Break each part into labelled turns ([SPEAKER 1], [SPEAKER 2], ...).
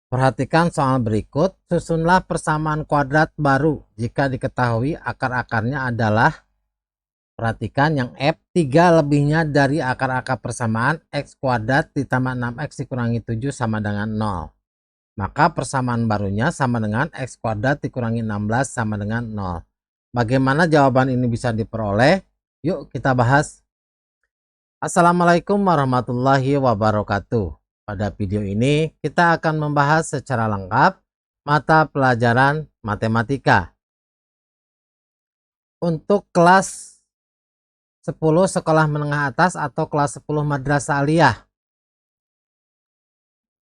[SPEAKER 1] Perhatikan soal berikut, susunlah persamaan kuadrat baru jika diketahui akar-akarnya adalah, perhatikan yang F 3 lebihnya dari akar-akar persamaan X kuadrat ditambah 6X dikurangi 7 sama dengan 0. Maka persamaan barunya sama dengan X kuadrat dikurangi 16 sama dengan 0. Bagaimana jawaban ini bisa diperoleh? Yuk kita bahas. Assalamualaikum warahmatullahi wabarakatuh. Pada video ini kita akan membahas secara lengkap mata pelajaran matematika. Untuk kelas 10 sekolah menengah atas atau kelas 10 madrasah aliyah.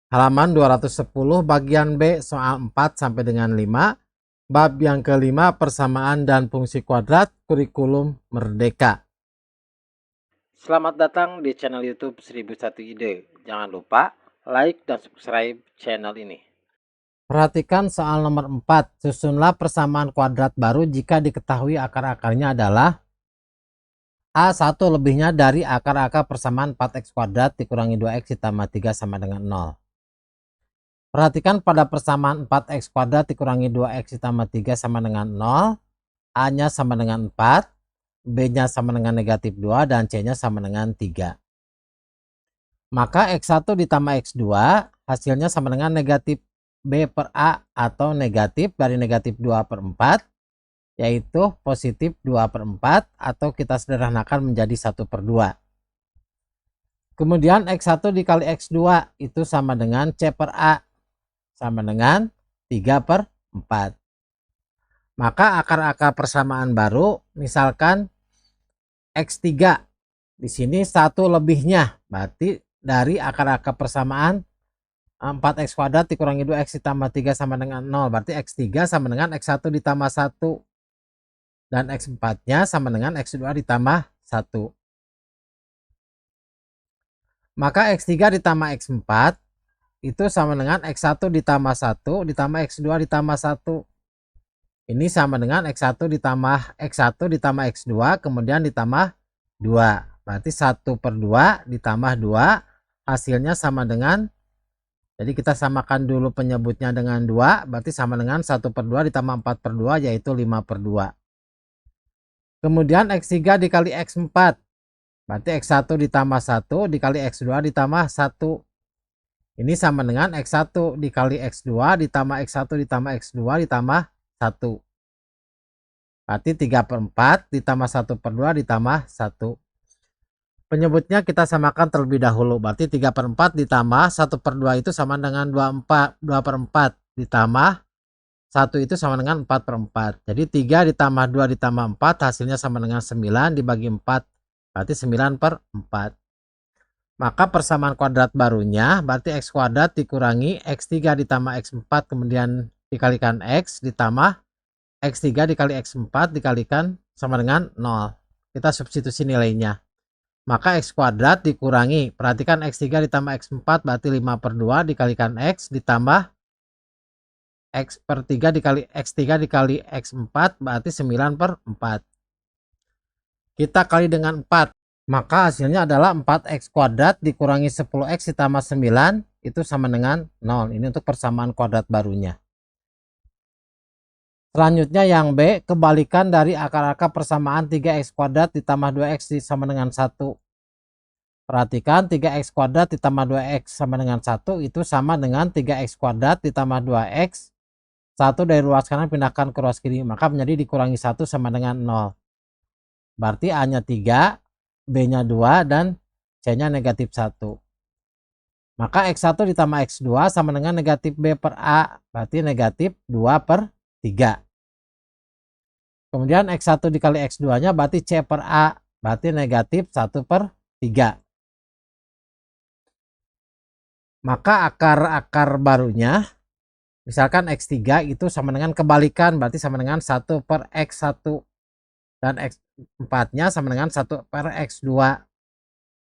[SPEAKER 1] Halaman 210 bagian B soal 4 sampai dengan 5. Bab yang kelima persamaan dan fungsi kuadrat kurikulum merdeka. Selamat datang di channel YouTube 1001 Ide. Jangan lupa like dan subscribe channel ini. Perhatikan soal nomor 4. Susunlah persamaan kuadrat baru jika diketahui akar-akarnya adalah A1 lebihnya dari akar-akar persamaan 4X kuadrat dikurangi 2X ditambah 3 sama dengan 0. Perhatikan pada persamaan 4X kuadrat dikurangi 2X ditambah 3 sama dengan 0. A-nya sama dengan 4. B-nya sama dengan negatif 2 dan C-nya sama dengan 3. Maka X1 ditambah X2 hasilnya sama dengan negatif B per A atau negatif dari negatif 2 per 4, yaitu positif 2 per 4 atau kita sederhanakan menjadi 1 per 2. Kemudian X1 dikali X2 itu sama dengan C per A sama dengan 3 per 4. Maka akar-akar persamaan baru misalkan X3 di sini 1 lebihnya, berarti dari akar-akar persamaan 4X kuadrat dikurangi 2X ditambah 3 sama dengan 0, berarti X3 sama dengan X1 ditambah 1 dan X4 nya sama dengan X2 ditambah 1. Maka X3 ditambah X4 itu sama dengan X1 ditambah 1 ditambah X2 ditambah 1. Ini sama dengan X1 ditambah X2 kemudian ditambah 2. Berarti 1 per 2 ditambah 2 hasilnya sama dengan, jadi kita samakan dulu penyebutnya dengan 2, berarti sama dengan 1 per 2 ditambah 4 per 2 yaitu 5 per 2. Kemudian X3 dikali X4, berarti X1 ditambah 1 dikali X2 ditambah 1. Ini sama dengan X1 dikali X2 ditambah X1 ditambah X2 ditambah 1. Berarti 3 per 4 ditambah 1 per 2 ditambah 1. Penyebutnya kita samakan terlebih dahulu. Berarti 3 per 4 ditambah 1 per 2 itu sama dengan 2 per 4 ditambah 1 itu sama dengan 4 per 4. Jadi 3 ditambah 2 ditambah 4 hasilnya sama dengan 9 dibagi 4. Berarti 9 per 4. Maka persamaan kuadrat barunya berarti X kuadrat dikurangi X3 ditambah X4 kemudian dikalikan X ditambah X3 dikali X4 dikalikan sama dengan 0. Kita substitusi nilainya. Maka X kuadrat dikurangi, perhatikan X3 ditambah X4 berarti 5 per 2 dikalikan X ditambah X per 3 dikali X3 dikali X4 berarti 9 per 4. Kita kali dengan 4. Maka hasilnya adalah 4X kuadrat dikurangi 10X ditambah 9 itu sama dengan 0. Ini untuk persamaan kuadrat barunya. Selanjutnya yang B, kebalikan dari akar-akar persamaan 3X kuadrat ditambah 2X sama dengan 1. Perhatikan 3X kuadrat ditambah 2X sama dengan 1 itu sama dengan 3X kuadrat ditambah 2X. 1 dari ruas kanan pindahkan ke ruas kiri, maka menjadi dikurangi 1 sama dengan 0. Berarti A-nya 3, B-nya 2, dan C-nya negatif 1. Maka X1 ditambah X2 sama dengan negatif B per A, berarti negatif 2 per 3. Kemudian X1 dikali X2 nya berarti C per A, berarti negatif 1 per 3. Maka akar-akar barunya, misalkan X3 itu sama dengan kebalikan, berarti sama dengan 1 per X1. Dan X4 nya sama dengan 1 per X2.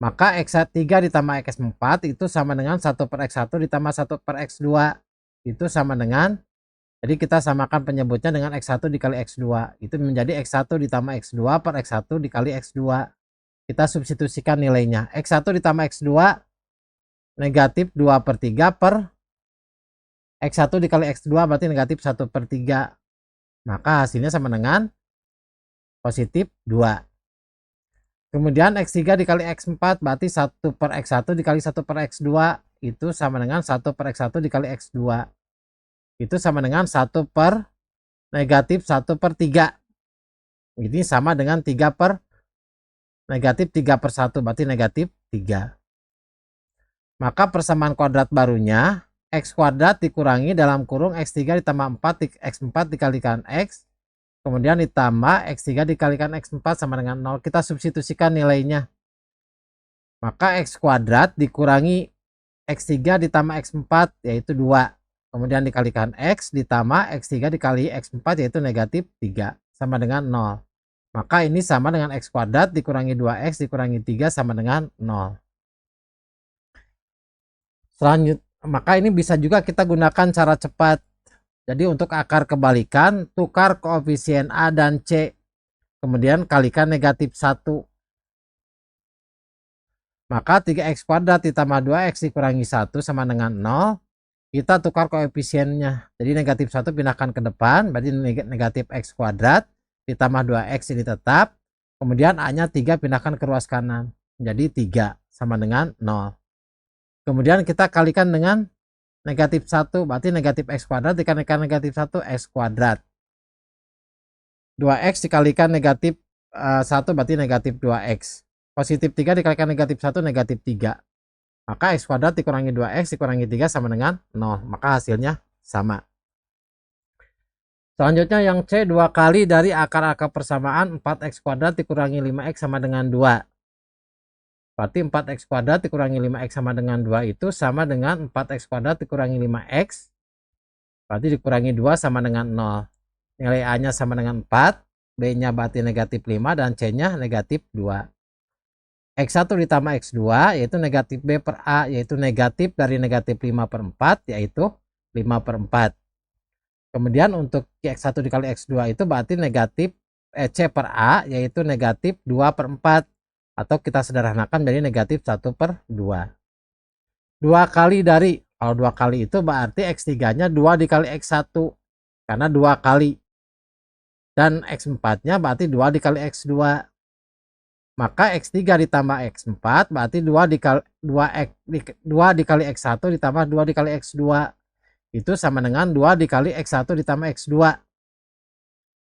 [SPEAKER 1] Maka X3 ditambah X4 itu sama dengan 1 per X1 ditambah 1 per X2. Itu sama dengan, jadi kita samakan penyebutnya dengan X1 dikali X2. Itu menjadi X1 ditambah X2 per X1 dikali X2. Kita substitusikan nilainya. X1 ditambah X2 negatif 2 per 3 per X1 dikali X2 berarti negatif 1/3. Maka hasilnya sama dengan positif 2. Kemudian X3 dikali X4 berarti 1/X1 dikali 1/X2 itu sama dengan 1/X1 dikali X2. Itu sama dengan 1 per negatif 1/3. Ini sama dengan 3 per negatif 3/1 berarti negatif 3. Maka persamaan kuadrat barunya X kuadrat dikurangi dalam kurung X3 ditambah 4 X4 dikalikan X. Kemudian ditambah X3 dikalikan X4 sama dengan 0. Kita substitusikan nilainya. Maka X kuadrat dikurangi X3 ditambah X4 yaitu 2. Kemudian dikalikan X ditambah X3 dikali X4 yaitu negatif 3 sama dengan 0. Maka ini sama dengan X kuadrat dikurangi 2X dikurangi 3 sama dengan 0. Selanjutnya, maka ini bisa juga kita gunakan cara cepat. Jadi untuk akar kebalikan, tukar koefisien A dan C. Kemudian kalikan negatif 1. Maka 3X kuadrat ditambah 2X dikurangi 1 sama dengan 0. Kita tukar koefisiennya. Jadi negatif 1 pindahkan ke depan. Berarti negatif X kuadrat ditambah 2X ini tetap. Kemudian A-nya 3 pindahkan ke ruas kanan. Jadi 3 sama dengan 0. Kemudian kita kalikan dengan negatif 1, berarti negatif X kuadrat dikalikan negatif 1, X kuadrat. 2X dikalikan negatif 1 berarti negatif 2X. Positif 3 dikalikan negatif 1, negatif 3. Maka X kuadrat dikurangi 2X dikurangi 3 sama dengan 0. Maka hasilnya sama. Selanjutnya yang C 2 kali dari akar-akar persamaan 4X kuadrat dikurangi 5X sama dengan 2. Berarti 4X kuadrat dikurangi 5X sama dengan 2 itu sama dengan 4X kuadrat dikurangi 5X. Berarti dikurangi 2 sama dengan 0. Nilai A-nya sama dengan 4. B-nya berarti negatif 5 dan C-nya negatif 2. X1 ditambah X2 yaitu negatif B per A yaitu negatif dari negatif 5/4 yaitu 5/4. Kemudian untuk X1 dikali X2 itu berarti negatif C per A yaitu negatif 2/4. Atau kita sederhanakan jadi negatif 1/2. 2 kali dari, kalau 2 kali itu berarti X3 nya 2 dikali X1 karena 2 kali, dan X4 nya berarti 2 dikali X2. Maka X3 ditambah X4 berarti 2 dikali X1 ditambah 2 dikali X2 itu sama dengan 2 dikali X1 ditambah X2.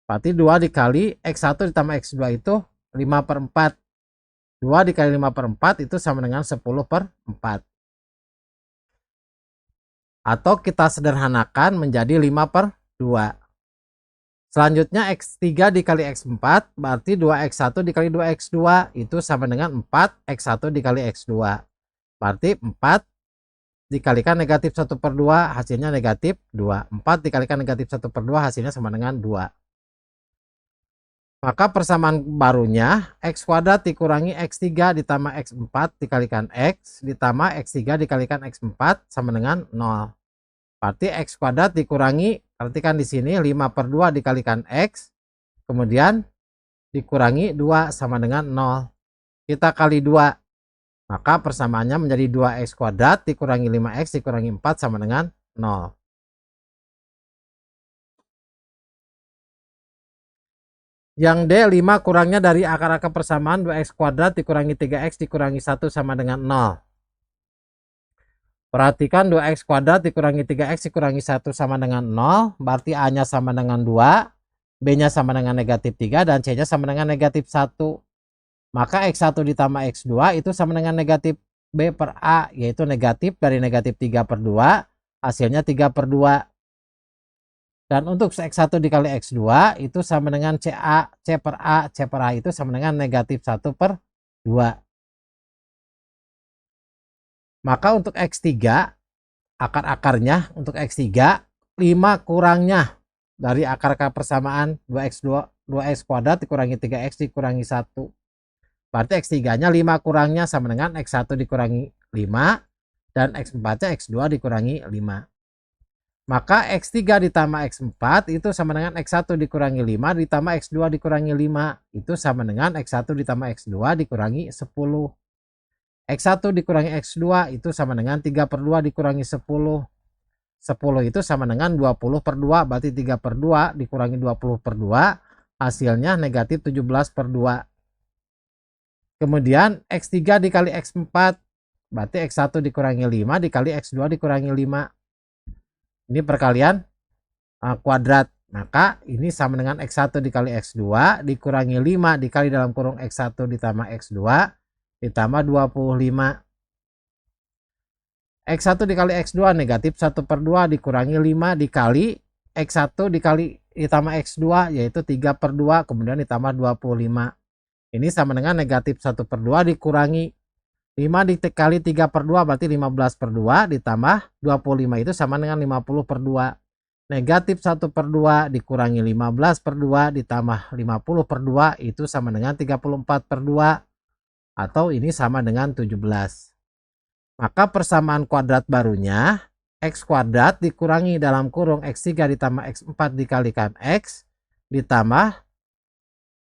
[SPEAKER 1] Berarti 2 dikali X1 ditambah X2 itu 5/4. 2 dikali 5/4 itu sama dengan 10/4. Atau kita sederhanakan menjadi 5/2. Selanjutnya X3 dikali X4 berarti 2X1 dikali 2X2 itu sama dengan 4X1 dikali X2. Berarti 4 dikalikan negatif 1/2 hasilnya negatif 2. 4 dikalikan negatif 1/2 hasilnya sama dengan 2. Maka persamaan barunya X kuadrat dikurangi X3 ditambah X4 dikalikan X ditambah X3 dikalikan X4 sama dengan 0. Berarti X kuadrat dikurangi, perhatikan di sini 5/2 dikalikan X, kemudian dikurangi 2 sama dengan 0. Kita kali 2. Maka persamaannya menjadi 2X kuadrat dikurangi 5X dikurangi 4 sama dengan 0. Yang D 5 kurangnya dari akar-akar persamaan 2X kuadrat dikurangi 3X dikurangi 1 sama dengan 0. Perhatikan 2X kuadrat dikurangi 3X dikurangi 1 sama dengan 0. Berarti A-nya sama dengan 2. B-nya sama dengan negatif 3 dan C-nya sama dengan negatif 1. Maka X1 ditambah X2 itu sama dengan negatif B per A yaitu negatif dari negatif 3/2 hasilnya 3/2. Dan untuk X1 dikali X2 itu sama dengan C per A itu sama dengan negatif 1/2. Maka untuk X3 akar-akarnya untuk X3 5 kurangnya dari akar-akar persamaan 2X kuadrat dikurangi 3X dikurangi 1. Berarti X3 nya 5 kurangnya sama dengan X1 dikurangi 5 dan X4 nya X2 dikurangi 5. Maka X3 ditambah X4 itu sama dengan X1 dikurangi 5 ditambah X2 dikurangi 5. Itu sama dengan X1 ditambah X2 dikurangi 10. X1 dikurangi X2 itu sama dengan 3/2 dikurangi 10. 10 itu sama dengan 20 per 2, berarti 3 per 2 dikurangi 20 per 2, hasilnya negatif 17 per 2. Kemudian X3 dikali X4, berarti X1 dikurangi 5 dikali X2 dikurangi 5. Ini perkalian kuadrat. Maka ini sama dengan X1 dikali X2 dikurangi 5 dikali dalam kurung X1 ditambah X2 ditambah 25. X1 dikali X2 negatif 1 per 2 dikurangi 5 dikali X1 dikali ditambah X2 yaitu 3 per 2 kemudian ditambah 25. Ini sama dengan negatif 1 per 2 dikurangi 5 dikali 3 per 2 berarti 15 per 2 ditambah 25 itu sama dengan 50 per 2. Negatif 1 per 2 dikurangi 15 per 2 ditambah 50 per 2 itu sama dengan 34 per 2 atau ini sama dengan 17. Maka persamaan kuadrat barunya X kuadrat dikurangi dalam kurung X3 ditambah X4 dikalikan X ditambah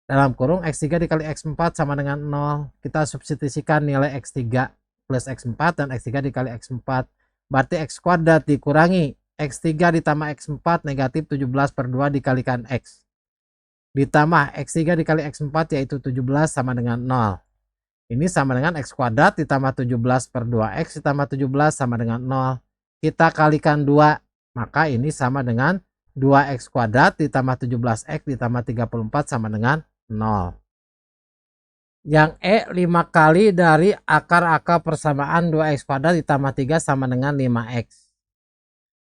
[SPEAKER 1] dalam kurung X3 dikali X4 sama dengan 0. Kita substitusikan nilai X3 plus X4 dan X3 dikali X4. Berarti X kuadrat dikurangi X3 ditambah X4 negatif 17 per 2 dikalikan X. Ditambah X3 dikali X4 yaitu 17 sama dengan 0. Ini sama dengan X kuadrat ditambah 17 per 2X ditambah 17 sama dengan 0. Kita kalikan 2. Maka ini sama dengan 2X kuadrat ditambah 17X ditambah 34 sama dengan 0. Yang E 5 kali dari akar persamaan 2X kuadrat ditambah 3 sama dengan 5X.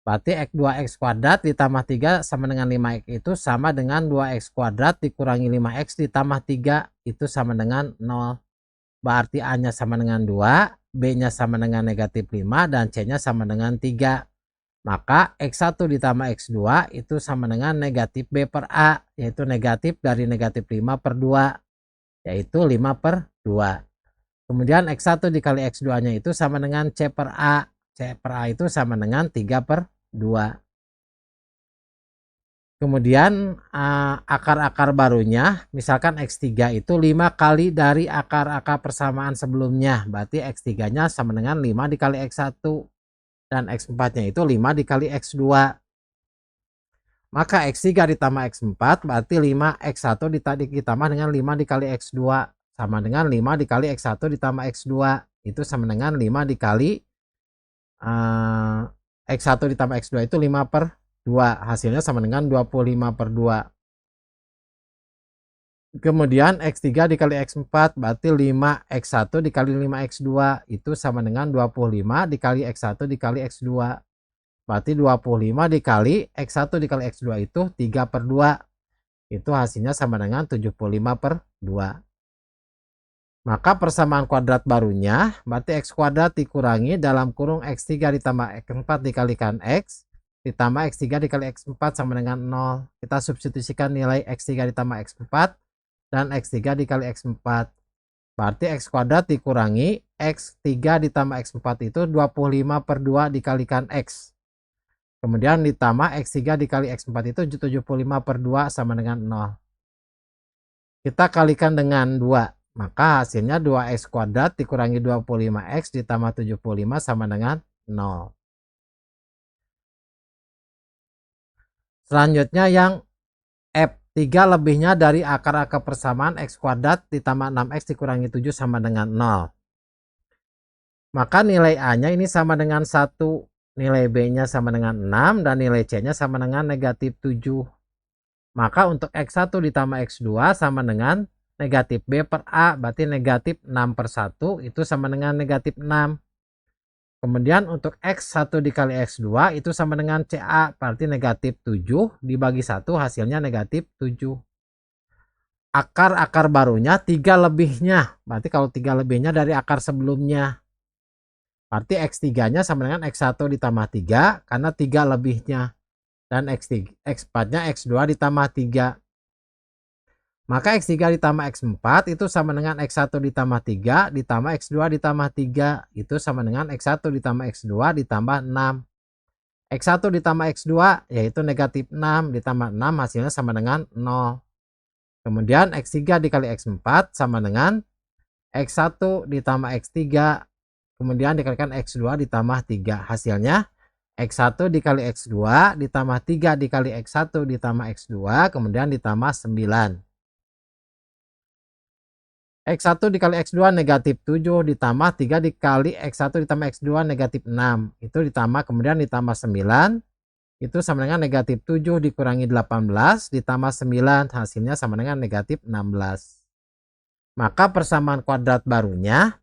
[SPEAKER 1] Berarti X2X kuadrat ditambah 3 sama dengan 5X itu sama dengan 2X kuadrat dikurangi 5X ditambah 3 itu sama dengan 0. Berarti A-nya sama dengan 2, B-nya sama dengan negatif 5, dan C-nya sama dengan 3. Maka X1 ditambah X2 itu sama dengan negatif B per A, yaitu negatif dari negatif 5 per 2, yaitu 5 per 2. Kemudian X1 dikali X2-nya itu sama dengan C per A. C per A itu sama dengan 3 per 2. Kemudian akar-akar barunya, misalkan X3 itu 5 kali dari akar-akar persamaan sebelumnya. Berarti X3-nya sama dengan 5 dikali X1. Dan X4-nya itu 5 dikali X2. Maka X3 ditambah X4 berarti 5X1 ditambah dengan 5 dikali X2. Sama dengan 5 dikali X1 ditambah X2. Itu sama dengan 5 dikali X1 ditambah X2 itu 5 per 2. Hasilnya sama dengan 25 per 2. Kemudian X3 dikali X4 berarti 5X1 dikali 5X2 itu sama dengan 25 dikali X1 dikali X2. Berarti 25 dikali X1 dikali X2 itu 3 per 2. Itu hasilnya sama dengan 75 per 2. Maka persamaan kuadrat barunya berarti X kuadrat dikurangi dalam kurung X3 ditambah X4 dikalikan X ditambah X3 dikali X4 sama dengan 0. Kita substitusikan nilai X3 ditambah X4 dan X3 dikali X4. Berarti X kuadrat dikurangi X3 ditambah X4 itu 25 per 2 dikalikan X. Kemudian ditambah X3 dikali X4 itu 75 per 2 sama dengan 0. Kita kalikan dengan 2. Maka hasilnya 2X kuadrat dikurangi 25X ditambah 75 sama dengan 0. Selanjutnya yang F. 3 lebihnya dari akar-akar persamaan X kuadrat ditambah 6X dikurangi 7 sama dengan 0. Maka nilai A-nya ini sama dengan 1. Nilai B-nya sama dengan 6 dan nilai C-nya sama dengan negatif 7. Maka untuk X1 ditambah X2 sama dengan negatif B per A, berarti negatif 6 per 1 itu sama dengan negatif 6. Kemudian untuk X1 dikali X2 itu sama dengan CA, berarti negatif 7 dibagi 1 hasilnya negatif 7. Akar-akar barunya 3 lebihnya, berarti kalau 3 lebihnya dari akar sebelumnya. Berarti X3-nya sama dengan X1 ditambah 3 karena 3 lebihnya. Dan X4-nya X2 ditambah 3. Maka X3 ditambah X4 itu sama dengan X1 ditambah 3 ditambah X2 ditambah 3. Itu sama dengan X1 ditambah X2 ditambah 6. X1 ditambah X2 yaitu negatif 6 ditambah 6 hasilnya sama dengan 0. Kemudian X3 dikali X4 sama dengan X1 ditambah X3. Kemudian dikalikan X2 ditambah 3. Hasilnya X1 dikali X2 ditambah 3 dikali X1 ditambah X2 kemudian ditambah 9. X1 dikali X2 negatif 7 ditambah 3 dikali X1 ditambah X2 negatif 6. Itu ditambah kemudian ditambah 9. Itu sama dengan negatif 7 dikurangi 18 ditambah 9. Hasilnya sama dengan negatif 16. Maka persamaan kuadrat barunya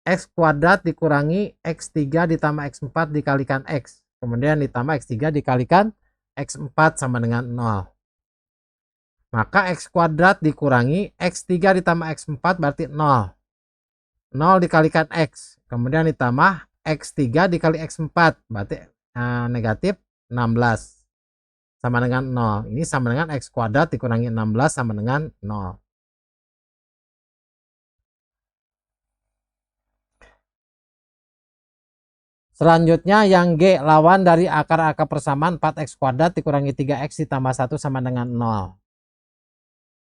[SPEAKER 1] X kuadrat dikurangi X3 ditambah X4 dikalikan X. Kemudian ditambah X3 dikalikan X4 sama dengan 0. Maka X kuadrat dikurangi X3 ditambah X4 berarti 0. 0 dikalikan X. Kemudian ditambah X3 dikali X4 berarti negatif 16. Sama dengan 0. Ini sama dengan X kuadrat dikurangi 16 sama dengan 0. Selanjutnya yang G, lawan dari akar-akar persamaan 4x kuadrat dikurangi 3x ditambah 1 sama dengan 0.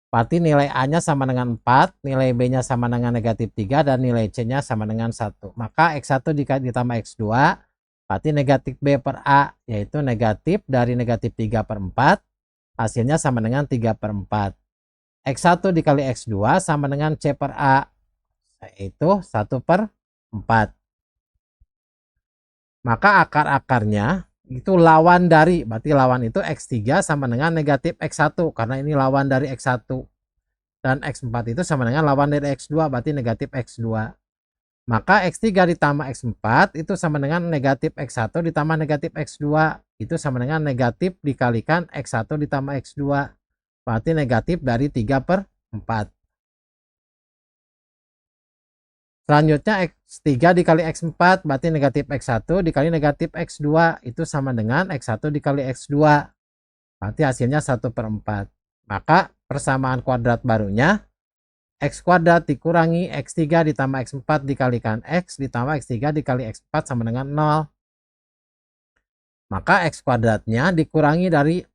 [SPEAKER 1] Berarti nilai A-nya sama dengan 4, nilai B-nya sama dengan negatif 3, dan nilai C-nya sama dengan 1. Maka X1 ditambah X2, berarti negatif B per A, yaitu negatif dari negatif 3 per 4, hasilnya sama dengan 3 per 4. X1 dikali X2 sama dengan C per A, yaitu 1 per 4. Maka akar-akarnya itu lawan dari, berarti lawan itu X3 sama dengan negatif X1 karena ini lawan dari X1, dan X4 itu sama dengan lawan dari X2 berarti negatif X2. Maka X3 ditambah X4 itu sama dengan negatif X1 ditambah negatif X2, itu sama dengan negatif dikalikan X1 ditambah X2 berarti negatif dari 3 per 4. Selanjutnya X3 dikali X4 berarti negatif X1 dikali negatif X2 itu sama dengan X1 dikali X2. Berarti hasilnya 1 per 4. Maka persamaan kuadrat barunya X kuadrat dikurangi X3 ditambah X4 dikalikan X ditambah X3 dikali X4 sama dengan 0. Maka X kuadratnya dikurangi dari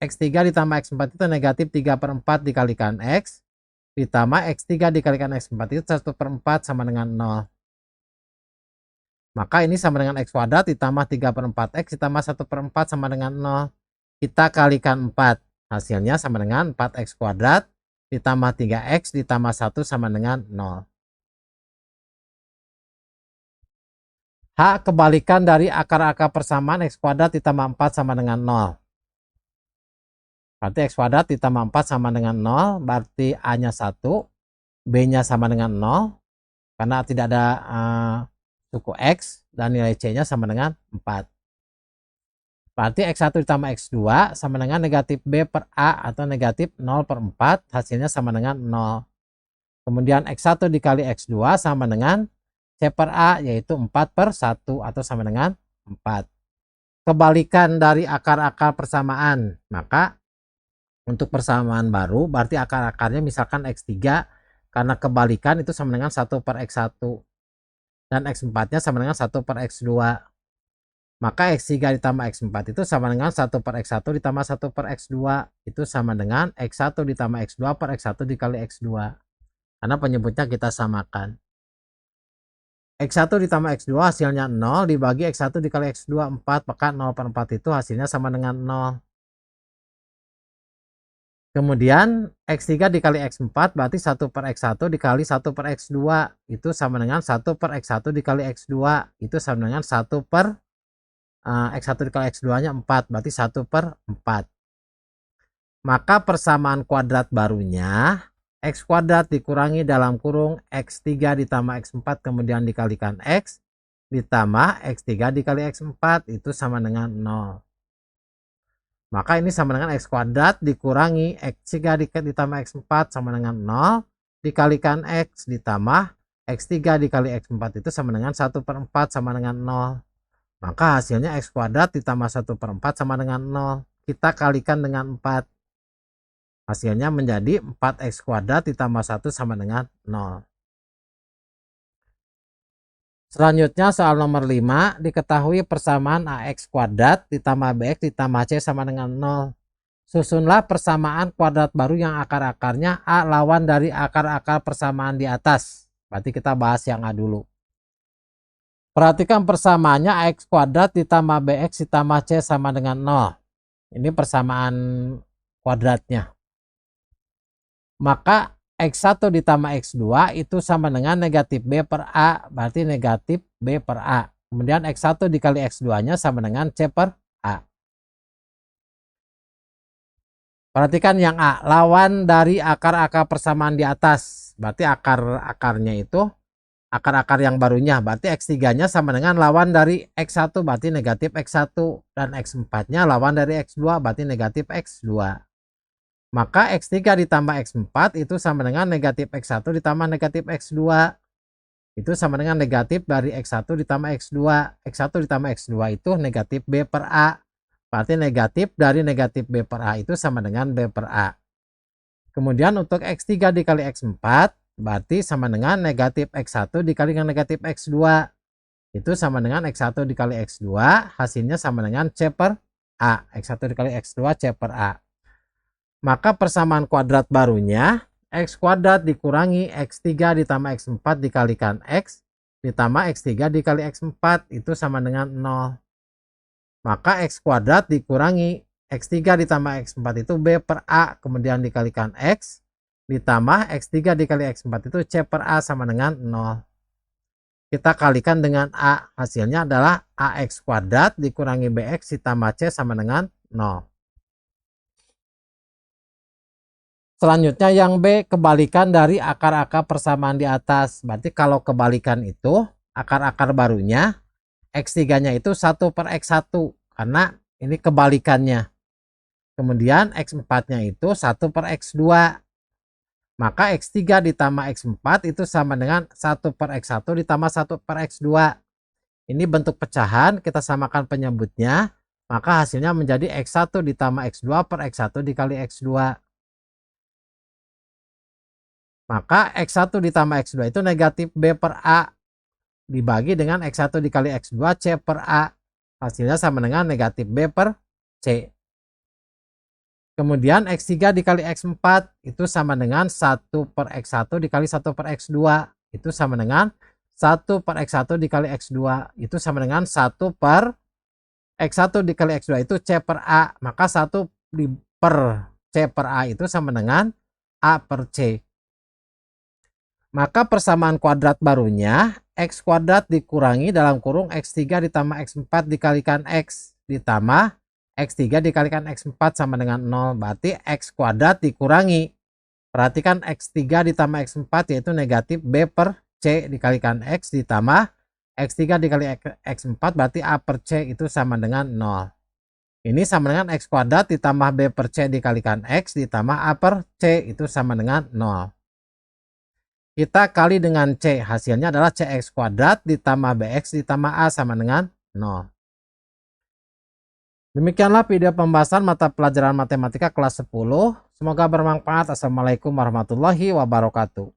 [SPEAKER 1] X3 ditambah X4 itu negatif 3 per 4 dikalikan X ditambah X3 dikalikan X4 itu 1 per 4 sama dengan 0. Maka ini sama dengan X kuadrat ditambah 3 per 4X ditambah 1 per 4 sama dengan 0. Kita kalikan 4. Hasilnya sama dengan 4X kuadrat ditambah 3X ditambah 1 sama dengan 0. H, kebalikan dari akar-akar persamaan X kuadrat ditambah 4 sama dengan 0. Berarti X kuadrat ditambah 4 sama dengan 0, berarti A-nya 1, B-nya sama dengan 0, karena tidak ada suku X, dan nilai C-nya sama dengan 4. Berarti X1 ditambah X2 sama dengan negatif B per A atau negatif 0 per 4, hasilnya sama dengan 0. Kemudian X1 dikali X2 sama dengan C per A, yaitu 4 per 1 atau sama dengan 4. Kebalikan dari akar-akar persamaan, maka untuk persamaan baru berarti akar-akarnya misalkan X3 karena kebalikan itu sama dengan 1 per X1 dan X4 nya sama dengan 1 per X2, maka X3 ditambah X4 itu sama dengan 1 per X1 ditambah 1 per X2, itu sama dengan X1 ditambah X2 per X1 dikali X2 karena penyebutnya kita samakan. X1 ditambah X2 hasilnya 0 dibagi X1 dikali X2 4, maka 0 per 4 itu hasilnya sama dengan 0. Kemudian X3 dikali X4 berarti 1 per X1 dikali 1 per X2 itu sama dengan 1 per X1 dikali X2 itu sama dengan 1 per X1 dikali X2 nya 4 berarti 1 per 4. Maka persamaan kuadrat barunya X kuadrat dikurangi dalam kurung X3 ditambah X4 kemudian dikalikan X ditambah X3 dikali X4 itu sama dengan 0. Maka ini sama dengan X kuadrat dikurangi X3 ditambah X4 sama dengan 0 dikalikan X ditambah X3 dikali X4 itu sama dengan 1 per 4 sama dengan 0. Maka hasilnya X kuadrat ditambah 1 per 4 sama dengan 0. Kita kalikan dengan 4. Hasilnya menjadi 4X kuadrat ditambah 1 sama dengan 0. Selanjutnya soal nomor 5, diketahui persamaan AX kuadrat ditambah BX ditambah C sama dengan 0. Susunlah persamaan kuadrat baru yang akar-akarnya A lawan dari akar-akar persamaan di atas. Berarti kita bahas yang A dulu. Perhatikan persamaannya x kuadrat ditambah bx ditambah c sama dengan 0. Ini persamaan kuadratnya. Maka x1 ditambah x2 itu sama dengan negatif b per a, berarti negatif b per a. Kemudian x1 dikali x2-nya sama dengan c per a. Perhatikan yang A, lawan dari akar-akar persamaan di atas. Berarti akar-akarnya itu akar-akar yang barunya, berarti x3-nya sama dengan lawan dari x1, berarti negatif x1, dan x4-nya lawan dari x2, berarti negatif x2. Maka x3 ditambah x4 itu sama dengan negatif x1 ditambah negatif x2. Itu sama dengan negatif dari x1 ditambah x2. x1 ditambah x2 itu negatif b per a. Berarti negatif dari negatif b per a itu sama dengan b per a. Kemudian untuk x3 dikali x4 berarti sama dengan negatif x1 dikali dengan negatif x2. Itu sama dengan x1 dikali x2, hasilnya sama dengan c per a. x1 dikali x2 c per a. Maka persamaan kuadrat barunya x kuadrat dikurangi x3 ditambah x4 dikalikan x ditambah x3 dikali x4 itu sama dengan 0. Maka x kuadrat dikurangi x3 ditambah x4 itu b per a, kemudian dikalikan x ditambah x3 dikali x4 itu c per a sama dengan 0. Kita kalikan dengan a, hasilnya adalah ax kuadrat dikurangi bx ditambah c sama dengan 0. Selanjutnya yang b, kebalikan dari akar-akar persamaan di atas. Berarti kalau kebalikan itu akar-akar barunya x3-nya itu 1 per x1 karena ini kebalikannya. Kemudian x4-nya itu 1 per x2. Maka x3 ditambah x4 itu sama dengan 1 per x1 ditambah 1 per x2. Ini bentuk pecahan, kita samakan penyebutnya. Maka hasilnya menjadi x1 ditambah x2 per x1 dikali x2. Maka x1 ditambah x2 itu negatif b per a. Dibagi dengan x1 dikali x2 c per a. Hasilnya sama dengan negatif b per c. Kemudian x3 dikali x4 itu sama dengan 1 per x1 dikali 1 per x2. Itu sama dengan 1 per x1 dikali x2. Itu sama dengan 1 per x1 dikali x2 itu c per a. Maka 1 per c per a itu sama dengan a per c. Maka persamaan kuadrat barunya x kuadrat dikurangi dalam kurung x3 ditambah x4 dikalikan x ditambah x3 dikalikan x4 sama dengan 0. Berarti x kuadrat dikurangi. Perhatikan x3 ditambah x4 yaitu negatif b per c dikalikan x ditambah x3 dikali x4 berarti a per c itu sama dengan 0. Ini sama dengan x kuadrat ditambah b per c dikalikan x ditambah a per c itu sama dengan 0. Kita kali dengan c, hasilnya adalah cx kuadrat ditambah bx ditambah a sama dengan 0. Demikianlah video pembahasan mata pelajaran matematika kelas 10. Semoga bermanfaat. Assalamualaikum warahmatullahi wabarakatuh.